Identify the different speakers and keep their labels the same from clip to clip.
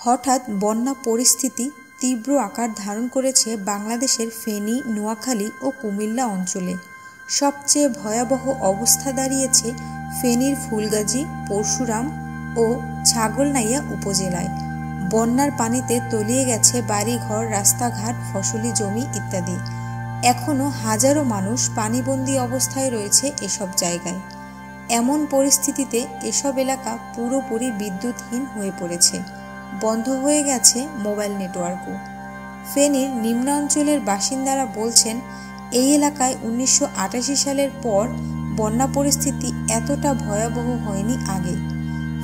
Speaker 1: হঠাৎ বন্যা পরিস্থিতি তীব্র আকার ধারণ করেছে বাংলাদেশের ফেনী, নোয়াখালী ও কুমিল্লা অঞ্চলে। সবচেয়ে ভয়াবহ অবস্থা দাঁড়িয়েছে ফেনীর ফুলগাজী, পরশুরাম ও ছাগলনাইয়া উপজেলায়। বন্যার পানিতে তলিয়ে গেছে বাড়িঘর, রাস্তাঘাট, ফসলি জমি ইত্যাদি। এখনও হাজারো মানুষ পানিবন্দী অবস্থায় রয়েছে এসব জায়গায়। এমন পরিস্থিতিতে এসব এলাকা পুরোপুরি বিদ্যুৎহীন হয়ে পড়েছে। বন্ধ হয়ে গেছে মোবাইল নেটওয়ার্কও। ফেনীর নিম্নাঞ্চলের বাসিন্দারা বলছেন, এই এলাকায় 1988 সালের পর বন্যা পরিস্থিতি এতটা ভয়াবহ হয়নি আগে।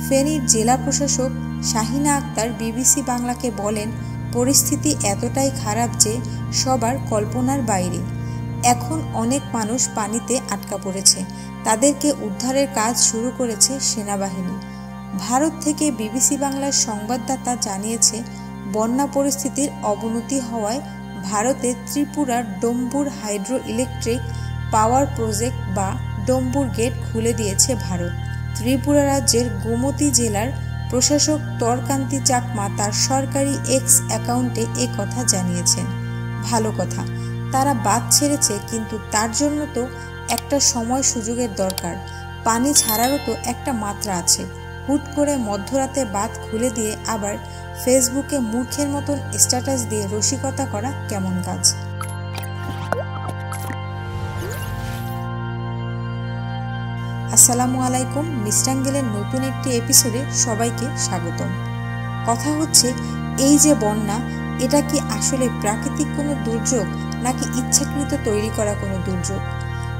Speaker 1: ফেনীর জেলা প্রশাসক শাহিনা আক্তার বিবিসি বাংলাকে বলেন, পরিস্থিতি এতটাই খারাপ যে সবার কল্পনার বাইরে। এখন অনেক মানুষ পানিতে আটকা পড়েছে। তাদেরকে উদ্ধারের কাজ শুরু করেছে সেনাবাহিনী। ভারত থেকে বিবিসি বাংলার সংবাদদাতা জানিয়েছে, বন্যা পরিস্থিতির অবনতি হওয়ায় ভারতে ত্রিপুরার Dumbur hydro electric power project বা ডম্বুর গেট খুলে দিয়েছে ভারত। ত্রিপুরা রাজ্যের গোমতী জেলার প্রশাসক তরকান্তি চাকমা তার সরকারি এক্স অ্যাকাউন্টে এ কথা জানিয়েছেন। ভালো কথা, তারা বাঁধ ছেড়েছে, কিন্তু তার জন্য তো একটা সময় সুযোগের দরকার। পানি ছাড়ারও তো একটা মাত্রা আছে। হুট করে মধ্যরাতে বাঁধ খুলে দিয়ে আবার ফেসবুকে মূর্খের মতন স্ট্যাটাস দিয়ে রসিকতা করা কেমন কাজ? আসসালামু আলাইকুম। মিস্টাঙ্গেলের নতুন একটি এপিসোডে সবাইকে স্বাগতম। কথা হচ্ছে, এই যে বন্যা, এটা কি আসলে প্রাকৃতিক কোনো দুর্যোগ নাকি ইচ্ছাকৃত তৈরি করা কোনো দুর্যোগ?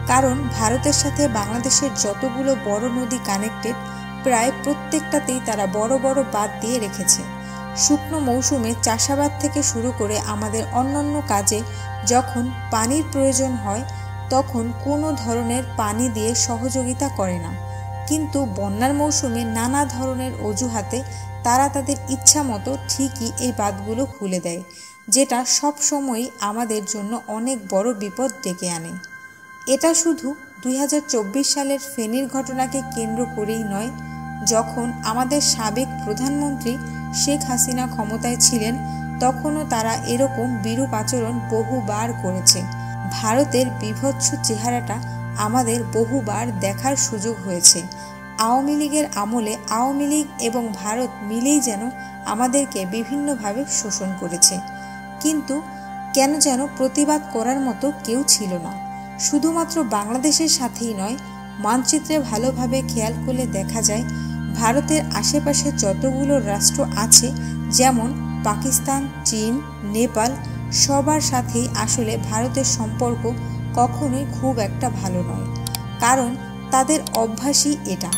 Speaker 1: কারণ ভারতের সাথে বাংলাদেশের যতগুলো বড় নদী কানেক্টেড, প্রায় প্রত্যেকটাতেই তারা বড় বড় বাঁধ দিয়ে রেখেছে। শুকনো মৌসুমে চাষাবাদ থেকে শুরু করে আমাদের অন্যান্য কাজে যখন পানির প্রয়োজন হয়, তখন কোনো ধরনের পানি দিয়ে সহযোগিতা করে না। কিন্তু বন্যার মৌসুমে নানা ধরনের অজুহাতে তারা তাদের ইচ্ছা মতো ঠিকই এই বাঁধগুলো খুলে দেয়, যেটা সব সময়ই আমাদের জন্য অনেক বড় বিপদ ডেকে আনে। এটা শুধু 2024 সালের ফেনীর ঘটনাকে কেন্দ্র করেই নয়। যখন আমাদের সাবেক প্রধানমন্ত্রী শেখ হাসিনা ক্ষমতায় ছিলেন, তখনও তারা এরকম বিরূপ আচরণ বহুবার করেছে। ভারতের বীভৎস চেহারাটা আমাদের বহুবার দেখার সুযোগ হয়েছে। আওয়ামী লীগের আমলে আওয়ামী লীগ এবং ভারত মিলেই যেন আমাদেরকে বিভিন্নভাবে শোষণ করেছে। কিন্তু কেন যেন প্রতিবাদ করার মতো কেউ ছিল না। শুধুমাত্র বাংলাদেশের সাথেই নয়, মানচিত্রে ভালোভাবে খেয়াল করলে দেখা যায় ভারতের আশেপাশে যতগুলো রাষ্ট্র আছে, যেমন পাকিস্তান, চীন, নেপাল, সবার সাথেই আসলে ভারতের সম্পর্ক কখনোই খুব একটা ভালো নয়। কারণ তাদের অভ্যাসই এটা।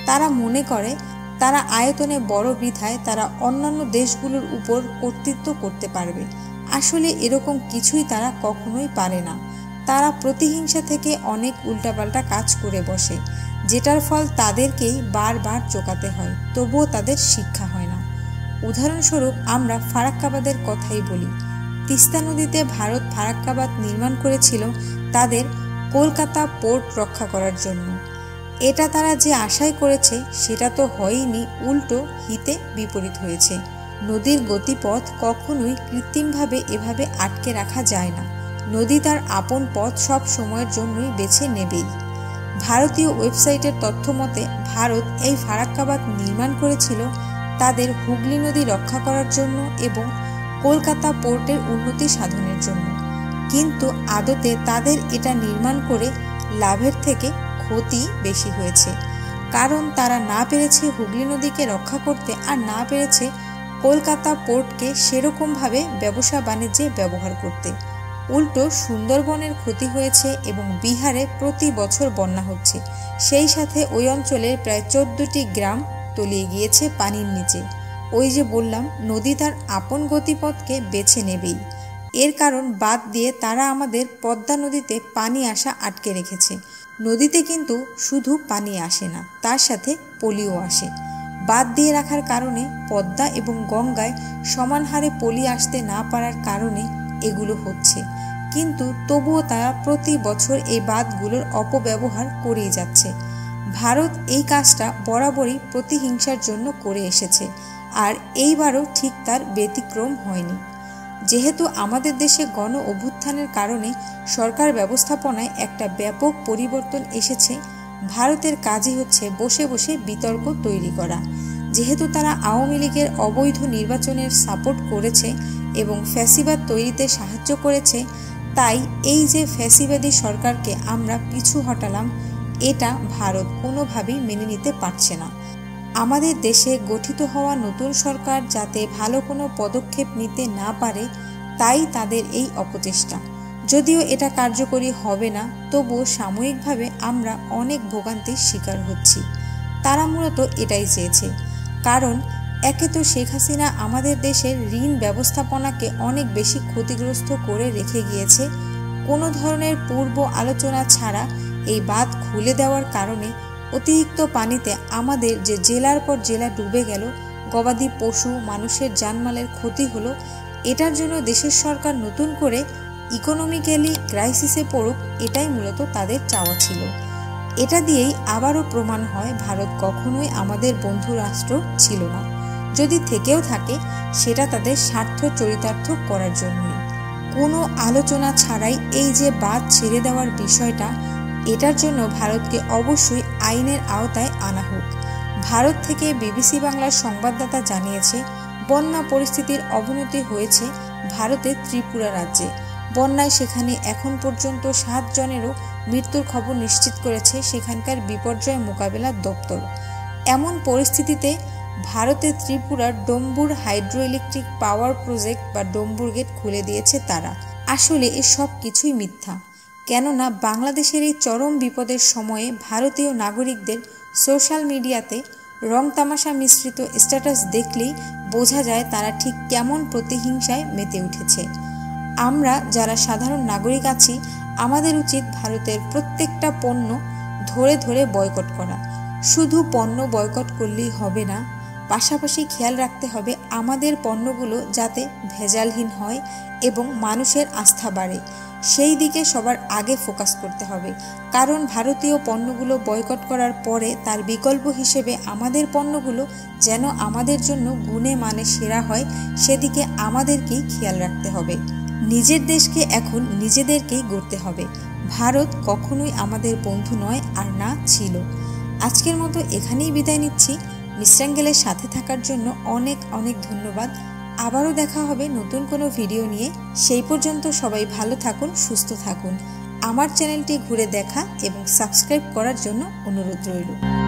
Speaker 1: তারা মনে করে তারা আয়তনে বড় বিধায় তারা অন্যান্য দেশগুলোর উপর কর্তৃত্ব করতে পারবে। আসলে এরকম কিছুই তারা কখনোই পারে না। তারা প্রতিহিংসা থেকে অনেক উল্টাপাল্টা কাজ করে বসে, যেটার ফল তাদেরকেই বারবার চোকাতে হয়, তবুও তাদের শিক্ষা হয় না। উদাহরণস্বরূপ আমরা ফারাক্কাবাদের কথাই বলি। তিস্তা নদীতে ভারত ফারাক্কাবাদ নির্মাণ করেছিল তাদের কলকাতা পোর্ট রক্ষা করার জন্য। এটা তারা যে আশায় করেছে সেটা তো হয়নি, উল্টো হিতে বিপরীত হয়েছে। নদীর গতিপথ কখনোই কৃত্রিমভাবে এভাবে আটকে রাখা যায় না। নদী তার আপন পথ সব সময়ের জন্যই বেছে নেবেই। ভারতীয় ওয়েবসাইটের তথ্য মতে ভারত এই ফারাক্কাবাদ নির্মাণ করেছিল তাদের হুগলি নদী রক্ষা করার জন্য এবং কলকাতা পোর্টের উন্নতি সাধনের জন্য। কিন্তু আদতে তাদের এটা নির্মাণ করে লাভের থেকে ক্ষতি বেশি হয়েছে। কারণ তারা না পেরেছে হুগলি নদীকে রক্ষা করতে, আর না পেরেছে কলকাতা পোর্টকে সেরকমভাবে ব্যবসা বাণিজ্যে ব্যবহার করতে। উল্টো সুন্দরবনের ক্ষতি হয়েছে এবং বিহারে প্রতি বছর বন্যা হচ্ছে। সেই সাথে ওই অঞ্চলের প্রায় 14টি গ্রাম তলিয়ে গিয়েছে পানির নিচে। ওই যে বললাম, নদী তার আপন গতিপথকে বেছে নেবেই। এর কারণ বাদ দিয়ে তারা আমাদের পদ্মা নদীতে পানি আসা আটকে রেখেছে। নদীতে কিন্তু শুধু পানি আসে না, তার সাথে পলিও আসে। বাদ দিয়ে রাখার কারণে পদ্মা এবং গঙ্গায় সমান হারে পলি আসতে না পারার কারণে এগুলো হচ্ছে। কিন্তু তবুও তারা প্রতি বছর এই বাঁধগুলোর অপব্যবহার করেই যাচ্ছে। ভারত এই কাজটা বরাবরই প্রতিহিংসার জন্য করে এসেছে। আর এইবারও ঠিক তার ব্যতিক্রম হয়নি। যেহেতু আমাদের দেশে গণ অভ্যুত্থানের কারণে সরকার ব্যবস্থাপনায় একটা ব্যাপক পরিবর্তন এসেছে, ভারতের কাজই হচ্ছে বসে বসে বিতর্ক তৈরি করা। যেহেতু তারা আওয়ামী লীগের অবৈধ নির্বাচনের সাপোর্ট করেছে এবং ফ্যাসিবাদ তৈরিতে সাহায্য করেছে, তাই এই যে ফ্যাসিবাদী সরকারকে আমরা পিছু হটালাম, এটা ভারত কোনোভাবেই মেনে নিতে পারছে না। আমাদের দেশে গঠিত হওয়া নতুন সরকার যাতে ভালো কোনো পদক্ষেপ নিতে না পারে, তাই তাদের এই অপচেষ্টা। যদিও এটা কার্যকরী হবে না, তবুও সাময়িকভাবে আমরা অনেক ভোগান্তির শিকার হচ্ছি। তারা মূলত এটাই চেয়েছে। কারণ একে তো শেখ হাসিনা আমাদের দেশের ঋণ ব্যবস্থাপনাকে অনেক বেশি ক্ষতিগ্রস্ত করে রেখে গিয়েছে। কোনো ধরনের পূর্ব আলোচনা ছাড়া এই বাঁধ খুলে দেওয়ার কারণে অতিরিক্ত পানিতে আমাদের যে জেলার পর জেলা ডুবে গেল, গবাদি পশু মানুষের জানমালের ক্ষতি হলো, এটার জন্য দেশের সরকার নতুন করে ইকোনমিক্যালি ক্রাইসিসে পড়ুক, এটাই মূলত তাদের চাওয়া ছিল। এটা দিয়েই আবারও প্রমাণ হয় ভারত কখনোই আমাদের বন্ধু রাষ্ট্র ছিল না। যদি থেকেও থাকে, সেটা তাদের স্বার্থ চরিতার্থ করার জন্যই। কোনো আলোচনা ছাড়াই এই যে বাঁধ ছেড়ে দেওয়ার বিষয়টা, এটার জন্য ভারতকে অবশ্যই আইনের আওতায় আনা হোক। ভারত থেকে বিবিসি বাংলার সংবাদদাতা জানিয়েছে, বন্যা পরিস্থিতির অবনতি হয়েছে ভারতের ত্রিপুরা রাজ্যে। বন্যায় সেখানে এখন পর্যন্ত 7 জনেরও মৃত্যুর খবর নিশ্চিত করেছে সেখানকার বিপর্যয় মোকাবেলা দপ্তর। এমন পরিস্থিতিতে ভারতের ত্রিপুরার Dumbur hydro electric power project বা ডম্বুর গেট খুলে দিয়েছে তারা। আসলে এসব কিছুই মিথ্যা। কেননা বাংলাদেশের এই চরম বিপদের সময়ে ভারতীয় নাগরিকদের সোশ্যাল মিডিয়াতে রং তামাশা মিশ্রিত স্ট্যাটাস দেখলেই বোঝা যায় তারা ঠিক কেমন প্রতিহিংসায় মেতে উঠেছে। আমরা যারা সাধারণ নাগরিক আছি, আমাদের উচিত ভারতের প্রত্যেকটা পণ্য ধরে ধরে বয়কট করা। শুধু পণ্য বয়কট করলেই হবে না, পাশাপাশি খেয়াল রাখতে হবে আমাদের পণ্যগুলো যাতে ভেজালহীন হয় এবং মানুষের আস্থা বাড়ে, সেই দিকে সবার আগে ফোকাস করতে হবে। কারণ ভারতীয় পণ্যগুলো বয়কট করার পরে তার বিকল্প হিসেবে আমাদের পণ্যগুলো যেন আমাদের জন্য গুণে মানে সেরা হয়, সেদিকে আমাদেরকেই খেয়াল রাখতে হবে। নিজের দেশকে এখন নিজেদেরকেই গড়তে হবে। ভারত কখনোই আমাদের বন্ধু নয় আর না ছিল। আজকের মতো এখানেই বিদায় নিচ্ছি। মিশ্রাঙ্গেলের সাথে থাকার জন্য অনেক অনেক ধন্যবাদ। আবারও দেখা হবে নতুন কোনো ভিডিও নিয়ে। সেই পর্যন্ত সবাই ভালো থাকুন, সুস্থ থাকুন। আমার চ্যানেলটি ঘুরে দেখা এবং সাবস্ক্রাইব করার জন্য অনুরোধ রইল।